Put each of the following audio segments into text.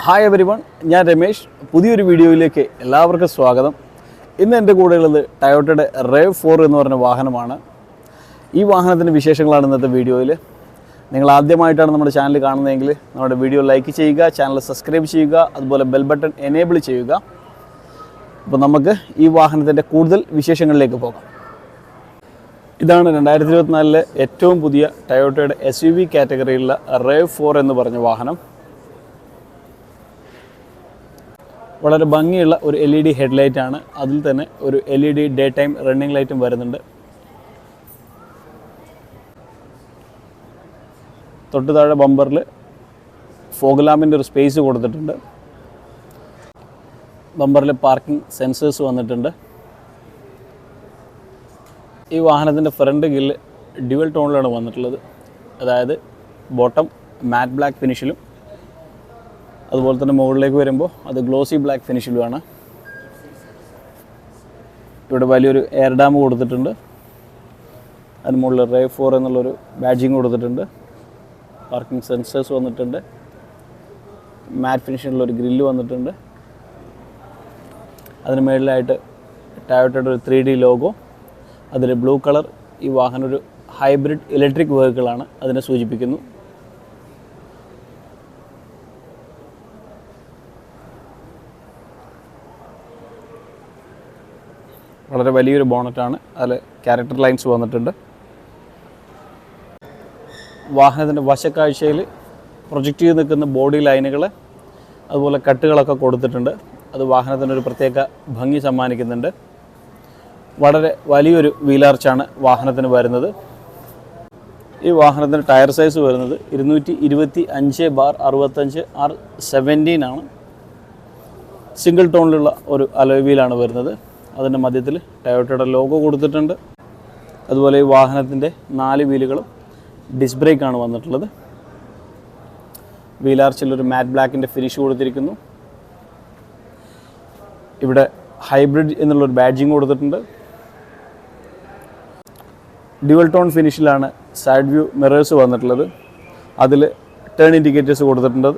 Hi everyone, ഞാൻ രമേഷ്. പുതിയൊരു വീഡിയോയിലേക്ക് എല്ലാവർക്കും സ്വാഗതം. ഇന്ന് എൻ്റെ കൂടെയുള്ളത് ടയോട്ടയുടെ RAV4 എന്ന് പറഞ്ഞ വാഹനമാണ്. ഈ വാഹനത്തിൻ്റെ വിശേഷങ്ങളാണ് ഇന്നത്തെ വീഡിയോയിൽ. നിങ്ങൾ ആദ്യമായിട്ടാണ് നമ്മുടെ ചാനൽ കാണുന്നതെങ്കിൽ നമ്മുടെ വീഡിയോ ലൈക്ക് ചെയ്യുക, ചാനൽ സബ്സ്ക്രൈബ് ചെയ്യുക, അതുപോലെ ബെൽ ബട്ടൺ എനേബിൾ ചെയ്യുക. അപ്പോൾ നമുക്ക് ഈ വാഹനത്തിൻ്റെ കൂടുതൽ വിശേഷങ്ങളിലേക്ക് പോകാം. ഇതാണ് 2024 ഏറ്റവും പുതിയ ടയോട്ടയുടെ SUV കാറ്റഗറിയിലുള്ള RAV4 എന്ന് പറഞ്ഞ വാഹനം. വളരെ ഭംഗിയുള്ള ഒരു LED ഹെഡ്ലൈറ്റാണ്. അതിൽ തന്നെ ഒരു LED ഡേ ടൈം റണ്ണിംഗ് ലൈറ്റും വരുന്നുണ്ട്. തൊട്ട് താഴെ ബമ്പറിൽ ഫോഗ് ലാമ്പിൻ്റെ ഒരു സ്പേസ് കൊടുത്തിട്ടുണ്ട്. ബമ്പറിൽ പാർക്കിംഗ് സെൻസേഴ്സ് വന്നിട്ടുണ്ട്. ഈ വാഹനത്തിൻ്റെ ഫ്രണ്ട് ഗില്ല് ഡ്യുവൽ ടോണിലാണ് വന്നിട്ടുള്ളത്. അതായത് ബോട്ടം മാറ്റ് ബ്ലാക്ക് ഫിനിഷിലും അതുപോലെ തന്നെ മുകളിലേക്ക് വരുമ്പോൾ അത് ഗ്ലോസി ബ്ലാക്ക് ഫിനിഷിലുമാണ്. ഇവിടെ വലിയൊരു എയർ ഡാം കൊടുത്തിട്ടുണ്ട്. അതിന് മുകളിൽ RAV4 എന്നുള്ളൊരു ബാഡ്ജിങ് കൊടുത്തിട്ടുണ്ട്. പാർക്കിംഗ് സെൻസേഴ്സ് വന്നിട്ടുണ്ട്. മാറ്റ് ഫിനിഷിലുള്ളൊരു ഗ്രില്ല് വന്നിട്ടുണ്ട്. അതിന് മുകളിലായിട്ട് ടയോട്ടയുടെ ഒരു 3D ലോഗോ. അതിൽ ബ്ലൂ കളർ. ഈ വാഹനം ഒരു ഹൈബ്രിഡ് ഇലക്ട്രിക് വെഹിക്കിളാണ്, അതിനെ സൂചിപ്പിക്കുന്നു. വളരെ വലിയൊരു ബോണറ്റാണ്. അതിൽ ക്യാരക്ടർ ലൈൻസ് വന്നിട്ടുണ്ട്. വാഹനത്തിൻ്റെ വശക്കാഴ്ചയിൽ പ്രൊജക്റ്റ് ചെയ്ത് നിൽക്കുന്ന ബോഡി ലൈനുകൾ അതുപോലെ കട്ടുകളൊക്കെ കൊടുത്തിട്ടുണ്ട്. അത് വാഹനത്തിനൊരു പ്രത്യേക ഭംഗി സമ്മാനിക്കുന്നുണ്ട്. വളരെ വലിയൊരു വീലാർച്ചാണ് വാഹനത്തിന് വരുന്നത്. ഈ വാഹനത്തിൻ്റെ ടയർ സൈസ് വരുന്നത് 225/65 R17 ആണ്. സിംഗിൾ ടോണിലുള്ള ഒരു അലോയ് വീലാണ് വരുന്നത്. അതിൻ്റെ മധ്യത്തിൽ ടയോട്ടയുടെ ലോഗോ കൊടുത്തിട്ടുണ്ട്. അതുപോലെ ഈ വാഹനത്തിൻ്റെ 4 വീലുകളും ഡിസ്ക് ബ്രേക്കാണ് വന്നിട്ടുള്ളത്. വീലാർച്ചിലൊരു മാറ്റ് ബ്ലാക്കിൻ്റെ ഫിനിഷ് കൊടുത്തിരിക്കുന്നു. ഇവിടെ ഹൈബ്രിഡ് എന്നുള്ളൊരു ബാഡ്ജിങ് കൊടുത്തിട്ടുണ്ട്. ഡ്യുവൽ ടോൺ ഫിനിഷിലാണ് സൈഡ് വ്യൂ മിറേഴ്സ് വന്നിട്ടുള്ളത്. അതിൽ ടേൺ ഇൻഡിക്കേറ്റേഴ്സ് കൊടുത്തിട്ടുണ്ട്.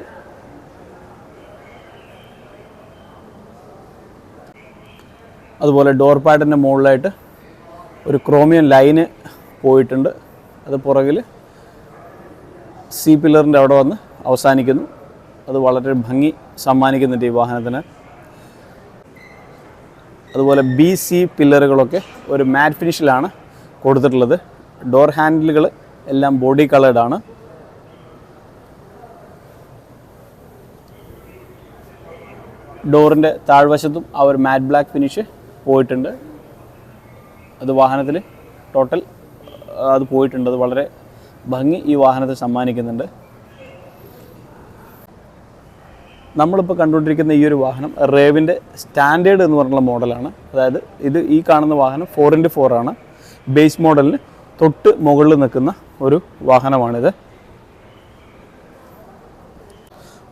അതുപോലെ ഡോർ പാഡിൻ്റെ മുകളിലായിട്ട് ഒരു ക്രോമിയം ലൈന് പോയിട്ടുണ്ട്. അത് പുറകിൽ സി പില്ലറിൻ്റെ അവിടെ വന്ന് അവസാനിക്കുന്നു. അത് വളരെ ഭംഗി സമ്മാനിക്കുന്നുണ്ട് ഈ വാഹനത്തിന്. അതുപോലെ BC പില്ലറുകളൊക്കെ ഒരു മാറ്റ് ഫിനിഷിലാണ് കൊടുത്തിട്ടുള്ളത്. ഡോർ ഹാൻഡിലുകൾ എല്ലാം ബോഡി കളേർഡാണ്. ഡോറിൻ്റെ താഴ്വശത്തും ആ ഒരു മാറ്റ് ബ്ലാക്ക് ഫിനിഷ് പോയിട്ടുണ്ട്. അത് വാഹനത്തിൽ ടോട്ടൽ അത് പോയിട്ടുണ്ട്. അത് വളരെ ഭംഗി ഈ വാഹനത്തെ സമ്മാനിക്കുന്നുണ്ട്. നമ്മളിപ്പോൾ കണ്ടുകൊണ്ടിരിക്കുന്ന ഈ ഒരു വാഹനം റേവിൻ്റെ സ്റ്റാൻഡേർഡ് എന്ന് പറഞ്ഞുള്ള മോഡലാണ്. അതായത് ഈ കാണുന്ന വാഹനം 4x4 ആണ്. ബേസ് മോഡലിന് തൊട്ട് മുകളിൽ നിൽക്കുന്ന ഒരു വാഹനമാണിത്.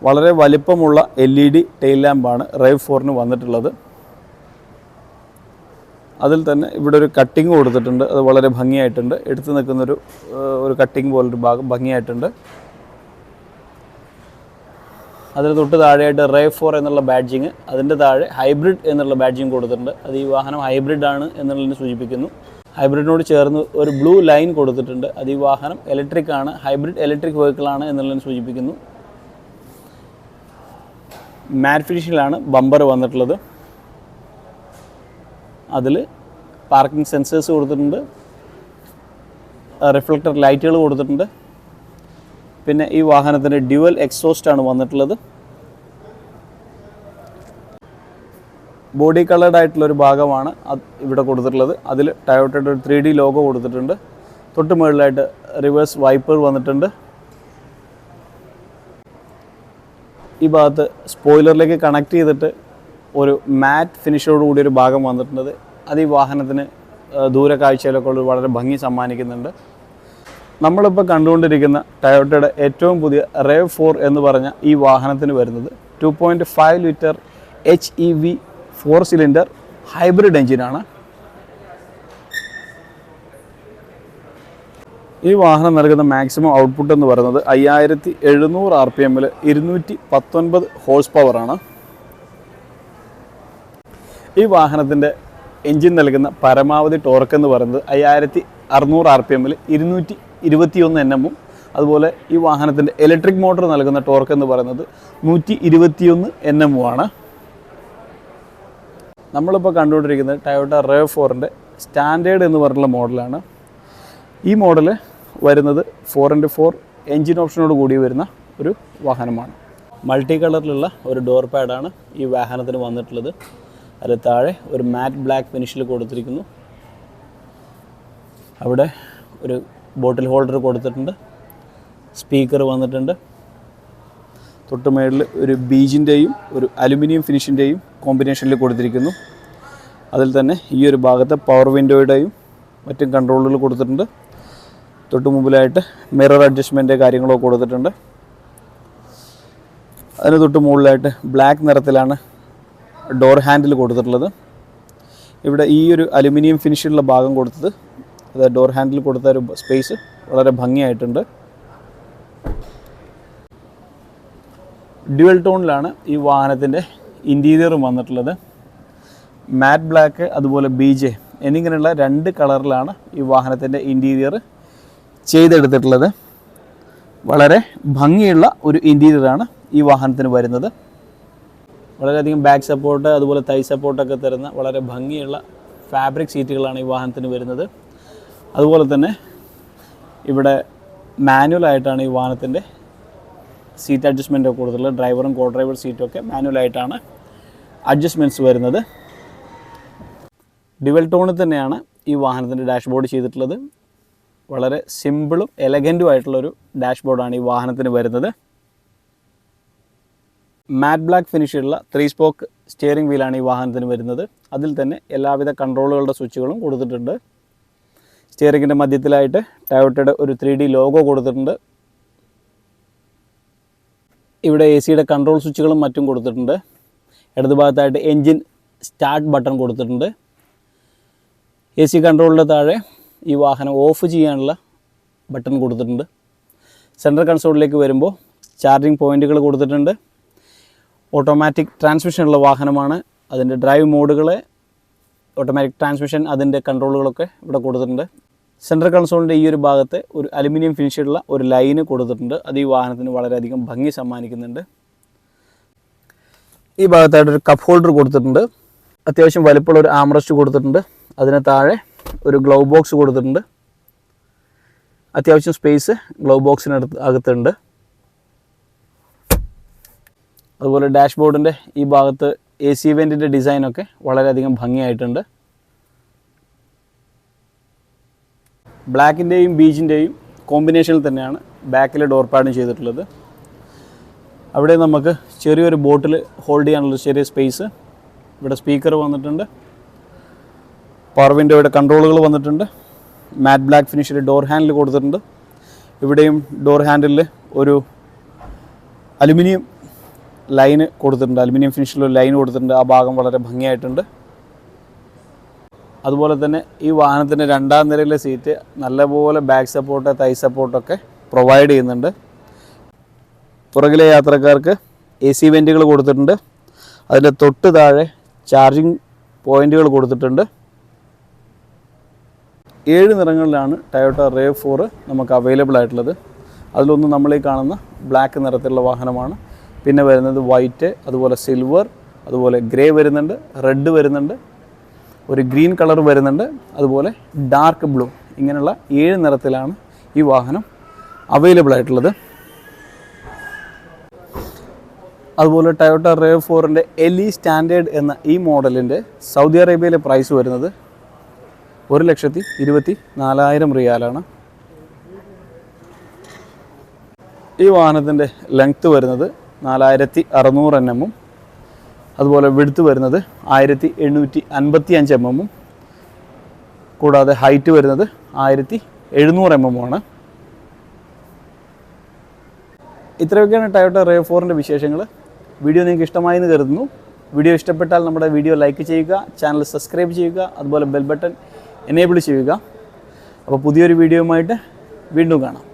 വളരെ വലിപ്പമുള്ള LED ടെയിൽ ലാമ്പാണ് RAV4 വന്നിട്ടുള്ളത്. അതിൽ തന്നെ ഇവിടെ ഒരു കട്ടിങ് കൊടുത്തിട്ടുണ്ട്. അത് വളരെ ഭംഗിയായിട്ടുണ്ട്. എടുത്തു നിൽക്കുന്നൊരു കട്ടിങ് പോലൊരു ഭാഗം ഭംഗിയായിട്ടുണ്ട്. അതിന് തൊട്ട് താഴെയായിട്ട് RAV4 എന്നുള്ള ബാഡ്ജിങ്, അതിൻ്റെ താഴെ ഹൈബ്രിഡ് എന്നുള്ള ബാഡ്ജിങ് കൊടുത്തിട്ടുണ്ട്. അത് ഈ വാഹനം ഹൈബ്രിഡ് ആണ് എന്നുള്ളതിനെ സൂചിപ്പിക്കുന്നു. ഹൈബ്രിഡിനോട് ചേർന്ന് ഒരു ബ്ലൂ ലൈൻ കൊടുത്തിട്ടുണ്ട്. അത് ഈ വാഹനം ഇലക്ട്രിക് ആണ്, ഹൈബ്രിഡ് ഇലക്ട്രിക് വെഹിക്കിളാണ് എന്നുള്ളതിനെ സൂചിപ്പിക്കുന്നു. മാറ്റ് ഫിനിഷിലാണ് ബമ്പർ വന്നിട്ടുള്ളത്. അതിൽ പാർക്കിംഗ് സെൻസേഴ്സ് കൊടുത്തിട്ടുണ്ട്. റിഫ്ലക്ടർ ലൈറ്റുകൾ കൊടുത്തിട്ടുണ്ട്. പിന്നെ ഈ വാഹനത്തിൻ്റെ ഡ്യുവൽ എക്സോസ്റ്റാണ് വന്നിട്ടുള്ളത്. ബോഡി കളേർഡ് ആയിട്ടുള്ളൊരു ഭാഗമാണ് ഇവിടെ കൊടുത്തിട്ടുള്ളത്. അതിൽ ടയോട്ടയുടെ ഒരു 3D ലോഗോ കൊടുത്തിട്ടുണ്ട്. തൊട്ട് മുകളിലായിട്ട് റിവേഴ്സ് വൈപ്പർ വന്നിട്ടുണ്ട്. ഈ ഭാഗത്ത് സ്പോയിലറിലേക്ക് കണക്ട് ചെയ്തിട്ട് ഒരു മാറ്റ് ഫിനിഷോട് കൂടി ഒരു ഭാഗം വന്നിട്ടുണ്ട്. അത് ഈ വാഹനത്തിന് ദൂര കാഴ്ചയിലൊക്കെ ഉള്ള വളരെ ഭംഗി സമ്മാനിക്കുന്നുണ്ട്. നമ്മളിപ്പോൾ കണ്ടുകൊണ്ടിരിക്കുന്ന ടയോട്ടയുടെ ഏറ്റവും പുതിയ RAV4 എന്ന് പറഞ്ഞ ഈ വാഹനത്തിന് വരുന്നത് 2.5 ലിറ്റർ HEV 4 സിലിണ്ടർ ഹൈബ്രിഡ് എഞ്ചിനാണ്. ഈ വാഹനം നൽകുന്ന മാക്സിമം ഔട്ട്പുട്ട് എന്ന് പറയുന്നത് 5700 RPM 219 ഹോഴ്സ് പവറാണ്. ഈ വാഹനത്തിൻ്റെ എൻജിൻ നൽകുന്ന പരമാവധി ടോർക്ക് എന്ന് പറയുന്നത് 5600 RPM 221 Nm. അതുപോലെ ഈ വാഹനത്തിൻ്റെ ഇലക്ട്രിക് മോട്ടോർ നൽകുന്ന ടോർക്ക് എന്ന് പറയുന്നത് 121 Nm ആണ്. നമ്മളിപ്പോൾ കണ്ടുകൊണ്ടിരിക്കുന്നത് ടൊയോട്ട RAV4ൻ്റെ സ്റ്റാൻഡേർഡ് എന്ന് പറഞ്ഞുള്ള മോഡലാണ്. ഈ മോഡൽ വരുന്നത് 4x4 എൻജിൻ ഓപ്ഷനോട് കൂടി വരുന്ന ഒരു വാഹനമാണ്. മൾട്ടി കളറിലുള്ള ഒരു ഡോർ പാഡാണ് ഈ വാഹനത്തിന് വന്നിട്ടുള്ളത്. അതിൽ താഴെ ഒരു മാറ്റ് ബ്ലാക്ക് ഫിനിഷിൽ കൊടുത്തിരിക്കുന്നു. അവിടെ ഒരു ബോട്ടിൽ ഹോൾഡർ കൊടുത്തിട്ടുണ്ട്. സ്പീക്കർ വന്നിട്ടുണ്ട്. തൊട്ടുമേളിൽ ഒരു ബീജിൻ്റെയും ഒരു അലുമിനിയം ഫിനിഷിൻ്റെയും കോമ്പിനേഷനിൽ കൊടുത്തിരിക്കുന്നു. അതിൽ തന്നെ ഈ ഒരു ഭാഗത്ത് പവർ വിൻഡോയുടെയും മറ്റും കൺട്രോളുകൾ കൊടുത്തിട്ടുണ്ട്. തൊട്ട് മുമ്പിലായിട്ട് മിറർ അഡ്ജസ്റ്റ്മെൻറ്റ് കാര്യങ്ങളൊക്കെ കൊടുത്തിട്ടുണ്ട്. അതിന് തൊട്ട് മുകളിലായിട്ട് ബ്ലാക്ക് നിറത്തിലാണ് ഡോർ ഹാൻഡിൽ കൊടുത്തിട്ടുള്ളത്. ഇവിടെ ഈ ഒരു അലുമിനിയം ഫിനിഷിലുള്ള ഭാഗം കൊടുത്തത്, അത് ഡോർ ഹാൻഡിൽ കൊടുത്ത ഒരു സ്പേസ് വളരെ ഭംഗിയായിട്ടുണ്ട്. ഡ്യുവൽ ടോണിലാണ് ഈ വാഹനത്തിൻ്റെ ഇൻറ്റീരിയറും വന്നിട്ടുള്ളത്. മാറ്റ് ബ്ലാക്ക് അതുപോലെ ബീജെ എന്നിങ്ങനെയുള്ള 2 കളറിലാണ് ഈ വാഹനത്തിൻ്റെ ഇൻറ്റീരിയർ ചെയ്തെടുത്തിട്ടുള്ളത്. വളരെ ഭംഗിയുള്ള ഒരു ഇൻറ്റീരിയറാണ് ഈ വാഹനത്തിന് വരുന്നത്. വളരെയധികം ബാക്ക് സപ്പോർട്ട് അതുപോലെ തൈ സപ്പോർട്ടൊക്കെ തരുന്ന വളരെ ഭംഗിയുള്ള ഫാബ്രിക് സീറ്റുകളാണ് ഈ വാഹനത്തിന് വരുന്നത്. അതുപോലെ തന്നെ ഇവിടെ മാനുവലായിട്ടാണ് ഈ വാഹനത്തിൻ്റെ സീറ്റ് അഡ്ജസ്റ്റ്മെൻ്റ് ഒക്കെ കൊടുത്തിട്ടുള്ളത്. ഡ്രൈവറും കോ ഡ്രൈവർ സീറ്റൊക്കെ മാനുവലായിട്ടാണ് അഡ്ജസ്റ്റ്മെൻറ്റ്സ് വരുന്നത്. ഡ്യുവൽ ടോണിൽ തന്നെയാണ് ഈ വാഹനത്തിൻ്റെ ഡാഷ്ബോർഡ് ചെയ്തിട്ടുള്ളത്. വളരെ സിമ്പിളും എലഗൻറ്റും ആയിട്ടുള്ളൊരു ഡാഷ്ബോർഡാണ് ഈ വാഹനത്തിന് വരുന്നത്. മാറ്റ് ബ്ലാക്ക് ഫിനിഷിലുള്ള 3 സ്പോക്ക് സ്റ്റിയറിംഗ് വീലാണ് ഈ വാഹനത്തിന് വരുന്നത്. അതിൽ തന്നെ എല്ലാവിധ കൺട്രോളുകളുടെ സ്വിച്ചുകളും കൊടുത്തിട്ടുണ്ട്. സ്റ്റിയറിങ്ങിൻ്റെ മധ്യത്തിലായിട്ട് ടൊയോട്ടയുടെ ഒരു 3D ലോഗോ കൊടുത്തിട്ടുണ്ട്. ഇവിടെ AC-യുടെ കൺട്രോൾ സ്വിച്ചുകളും മറ്റും കൊടുത്തിട്ടുണ്ട്. ഇടതുഭാഗത്തായിട്ട് എൻജിൻ സ്റ്റാർട്ട് ബട്ടൺ കൊടുത്തിട്ടുണ്ട്. AC കൺട്രോളിൻ്റെ താഴെ ഈ വാഹനം ഓഫ് ചെയ്യാനുള്ള ബട്ടൺ കൊടുത്തിട്ടുണ്ട്. സെൻട്രൽ കൺസോളിലേക്ക് വരുമ്പോൾ ചാർജിങ് പോയിൻറ്റുകൾ കൊടുത്തിട്ടുണ്ട്. ഓട്ടോമാറ്റിക് ട്രാൻസ്മിഷനുള്ള വാഹനമാണ്. അതിൻ്റെ ഡ്രൈവ് മോഡുകളെ ഓട്ടോമാറ്റിക് ട്രാൻസ്മിഷൻ അതിൻ്റെ കൺട്രോളുകളൊക്കെ ഇവിടെ കൊടുത്തിട്ടുണ്ട്. സെൻട്രൽ കൺസോളിൻ്റെ ഈ ഒരു ഭാഗത്ത് ഒരു അലുമിനിയം ഫിനിഷുള്ള ഒരു ലൈന് കൊടുത്തിട്ടുണ്ട്. അത് ഈ വാഹനത്തിന് വളരെയധികം ഭംഗി സമ്മാനിക്കുന്നുണ്ട്. ഈ ഭാഗത്തായിട്ടൊരു കപ്പ് ഹോൾഡർ കൊടുത്തിട്ടുണ്ട്. അത്യാവശ്യം വലിപ്പമുള്ള ഒരു ആംറസ്റ്റ് കൊടുത്തിട്ടുണ്ട്. അതിന് താഴെ ഒരു ഗ്ലൗ ബോക്സ് കൊടുത്തിട്ടുണ്ട്. അത്യാവശ്യം സ്പേസ് ഗ്ലൗ ബോക്സിനടുത്ത് അകത്തുണ്ട്. അതുപോലെ ഡാഷ്ബോർഡിൻ്റെ ഈ ഭാഗത്ത് AC വെൻറ്റിൻ്റെ ഡിസൈനൊക്കെ വളരെയധികം ഭംഗിയായിട്ടുണ്ട്. ബ്ലാക്കിൻ്റെയും ബീജിൻ്റെയും കോമ്പിനേഷനിൽ തന്നെയാണ് ബാക്കിലെ ഡോർ പാഡും ചെയ്തിട്ടുള്ളത്. അവിടെ നമുക്ക് ചെറിയൊരു ബോട്ടിൽ ഹോൾഡ് ചെയ്യാനുള്ള ചെറിയ സ്പേസ്. ഇവിടെ സ്പീക്കർ വന്നിട്ടുണ്ട്. പവർ വിൻഡോയുടെ കൺട്രോളുകൾ വന്നിട്ടുണ്ട്. മാറ്റ് ബ്ലാക്ക് ഫിനിഷിൽ ഡോർ ഹാൻഡിൽ കൊടുത്തിട്ടുണ്ട്. ഇവിടെയും ഡോർ ഹാൻഡിലിൽ ഒരു അലുമിനിയം ലൈന് കൊടുത്തിട്ടുണ്ട്. അലുമിനിയം ഫിനിഷിലൊരു ലൈൻ കൊടുത്തിട്ടുണ്ട്. ആ ഭാഗം വളരെ ഭംഗിയായിട്ടുണ്ട്. അതുപോലെ തന്നെ ഈ വാഹനത്തിൻ്റെ 2ാം നിരയിലെ സീറ്റ് നല്ലപോലെ ബാക്ക് സപ്പോർട്ട് തൈ സപ്പോർട്ടൊക്കെ പ്രൊവൈഡ് ചെയ്യുന്നുണ്ട്. പുറകിലെ യാത്രക്കാർക്ക് AC വെൻറ്റുകൾ കൊടുത്തിട്ടുണ്ട്. അതിൻ്റെ തൊട്ട് താഴെ ചാർജിങ് പോയിൻറ്റുകൾ കൊടുത്തിട്ടുണ്ട്. 7 നിറങ്ങളിലാണ് ടൊയോട്ട RAV4 നമുക്ക് അവൈലബിൾ ആയിട്ടുള്ളത്. അതിലൊന്ന് നമ്മളീ കാണുന്ന ബ്ലാക്ക് നിറത്തിലുള്ള വാഹനമാണ്. പിന്നെ വരുന്നത് വൈറ്റ്, അതുപോലെ സിൽവർ, അതുപോലെ ഗ്രേ വരുന്നുണ്ട്, റെഡ് വരുന്നുണ്ട്, ഒരു ഗ്രീൻ കളർ വരുന്നുണ്ട്, അതുപോലെ ഡാർക്ക് ബ്ലൂ. ഇങ്ങനെയുള്ള 7 നിറത്തിലാണ് ഈ വാഹനം അവൈലബിൾ ആയിട്ടുള്ളത്. അതുപോലെ ടൊയോട്ട RAV4ൻ്റെ LE സ്റ്റാൻഡേർഡ് എന്ന ഈ മോഡലിൻ്റെ സൗദി അറേബ്യയിലെ പ്രൈസ് വരുന്നത് 1,24,000 റിയാലാണ്. ഈ വാഹനത്തിൻ്റെ ലെങ്ത്ത് വരുന്നത് 4,600 mm, അതുപോലെ വിഡ്ത്ത് വരുന്നത് 1,855 mm, കൂടാതെ ഹൈറ്റ് വരുന്നത് 1,700 mm ആണ്. ഇത്രയൊക്കെയാണ് ടൊയോട്ട RAV4ൻ്റെ വിശേഷങ്ങൾ. വീഡിയോ നിങ്ങൾക്ക് ഇഷ്ടമായി എന്ന് കരുതുന്നു. വീഡിയോ ഇഷ്ടപ്പെട്ടാൽ നമ്മുടെ വീഡിയോ ലൈക്ക് ചെയ്യുക, ചാനൽ സബ്സ്ക്രൈബ് ചെയ്യുക, അതുപോലെ ബെൽ ബട്ടൺ എനേബിൾ ചെയ്യുക. അപ്പോൾ പുതിയൊരു വീഡിയോയുമായിട്ട് വീണ്ടും കാണാം.